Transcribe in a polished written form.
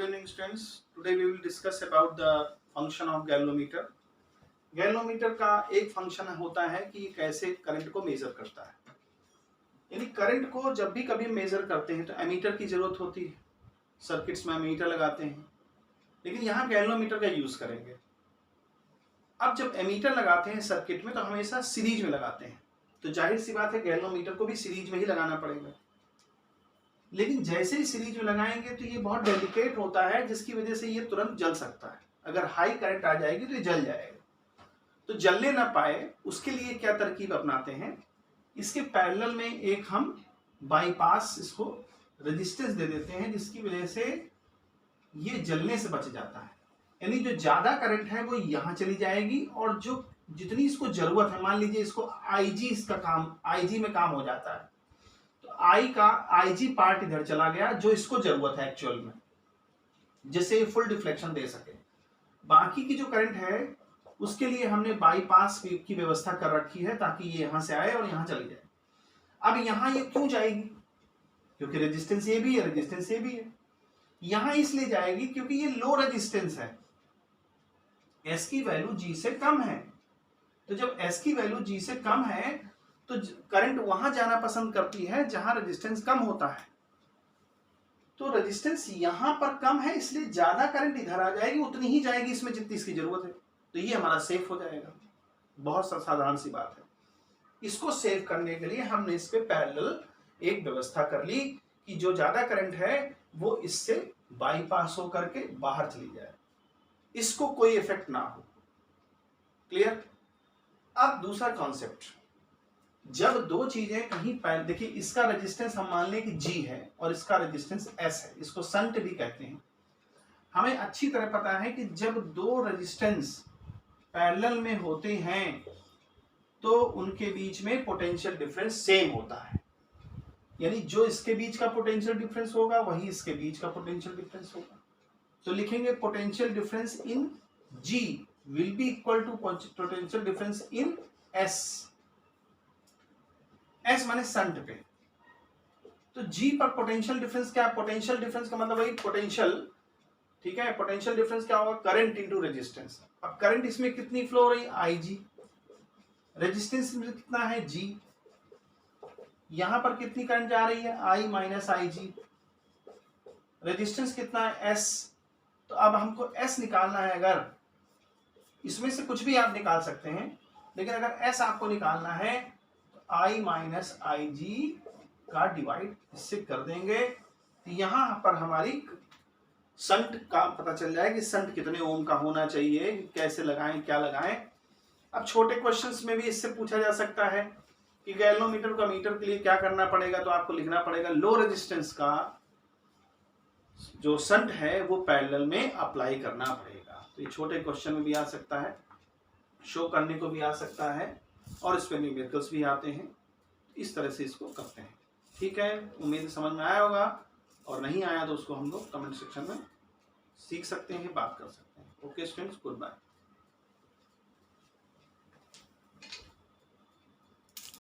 Good evening, students. Today we will discuss about the function of galvanometer. Galvanometer का एक function होता है कि कैसे करंट को मेजर करता है. यानी करंट को जब भी कभी मेजर करते हैं तो एमीटर की जरूरत होती है. सर्किट्स में एमीटर लगाते हैं, लेकिन यहाँ गैल्वेनोमीटर का यूज करेंगे. अब जब एमीटर लगाते हैं सर्किट में तो हमेशा सीरीज में लगाते हैं, तो जाहिर सी बात है गैल्वेनोमीटर को भी सीरीज में ही लगाना पड़ेगा. लेकिन जैसे ही सीरीज में लगाएंगे तो ये बहुत डेलिकेट होता है, जिसकी वजह से ये तुरंत जल सकता है. अगर हाई करंट आ जाएगी तो ये जल जाएगा. तो जलने ना पाए उसके लिए क्या तरकीब अपनाते हैं, इसके पैरेलल में एक हम बाईपास इसको रेजिस्टेंस दे देते हैं, जिसकी वजह से ये जलने से बच जाता है. यानी जो ज्यादा करंट है वो यहां चली जाएगी और जो जितनी इसको जरूरत है, मान लीजिए इसको आईजी, इसका काम आईजी में काम हो जाता है, आई का आईजी पार्ट इधर चला गया जो इसको जरूरत है एक्चुअल में, जिससे फुल डिफ्लेक्शन दे सके. बाकी की जो करंट है उसके लिए हमने बाईपास की व्यवस्था कर रखी है ताकि ये यहां से आए और यहां चली जाए. अब यहां ये क्यों जाएगी, क्योंकि रेजिस्टेंस ये भी है, रेजिस्टेंस ये भी है. यहां इसलिए जाएगी क्योंकि ये लो रेजिस्टेंस है, एस की वैल्यू जी से कम है. तो जब एस की वैल्यू जी से कम है तो करंट वहां जाना पसंद करती है जहां रेजिस्टेंस कम होता है. तो रेजिस्टेंस यहां पर कम है, इसलिए ज्यादा करंट इधर आ जाएगी, उतनी ही जाएगी इसमें जितनी इसकी जरूरत है. तो ये हमारा सेफ हो जाएगा. बहुत साधारण सी बात है. इसको सेव करने के लिए हमने इस पे पैरेलल एक व्यवस्था कर ली कि जो ज्यादा करंट है वो इससे बाईपास हो करके बाहर चली जाए, इसको कोई इफेक्ट ना हो. क्लियर. अब दूसरा कॉन्सेप्ट, जब दो चीजें कहीं देखिए, इसका रेजिस्टेंस हम मान लें कि G है और इसका रेजिस्टेंस S है, इसको संट भी कहते हैं. हमें अच्छी तरह पता है कि जब दो रेजिस्टेंस पैरेलल में होते हैं तो उनके बीच में पोटेंशियल डिफरेंस सेम होता है. यानी जो इसके बीच का पोटेंशियल डिफरेंस होगा वही इसके बीच का पोटेंशियल डिफरेंस होगा. तो लिखेंगे potential difference in G will be equal to potential difference in S. S माने संट पे. तो G पर पोटेंशियल डिफरेंस क्या है, पोटेंशियल डिफरेंस का मतलब वही पोटेंशियल, ठीक है. पोटेंशियल डिफरेंस क्या होगा, करंट इनटू रेजिस्टेंस. अब करंट इसमें कितनी फ्लो हो रही है, IG. रेजिस्टेंस में कितना है, G. यहां पर कितनी करंट जा रही है, I माइनस IG. रेजिस्टेंस कितना है, S. तो अब हमको S निकालना है. अगर इसमें से कुछ भी आप निकाल सकते हैं, लेकिन अगर S आपको निकालना है I माइनस आई जी का डिवाइड इससे कर देंगे, तो यहां पर हमारी संट का पता चल जाए कि संट कितने ओम का होना चाहिए, कैसे लगाएं, क्या लगाएं. अब छोटे क्वेश्चंस में भी इससे पूछा जा सकता है कि गैल्वेनोमीटर का मीटर के लिए क्या करना पड़ेगा. तो आपको लिखना पड़ेगा लो रेजिस्टेंस का जो संट है वो पैरेलल में अप्लाई करना पड़ेगा. तो ये छोटे क्वेश्चन में भी आ सकता है, शो करने को भी आ सकता है, और इस पे न्यूमेरिकल्स भी आते हैं. इस तरह से इसको करते हैं. ठीक है, उम्मीद समझ में आया होगा, और नहीं आया तो उसको हम लोग कमेंट सेक्शन में सीख सकते हैं, बात कर सकते हैं. Okay students, good bye.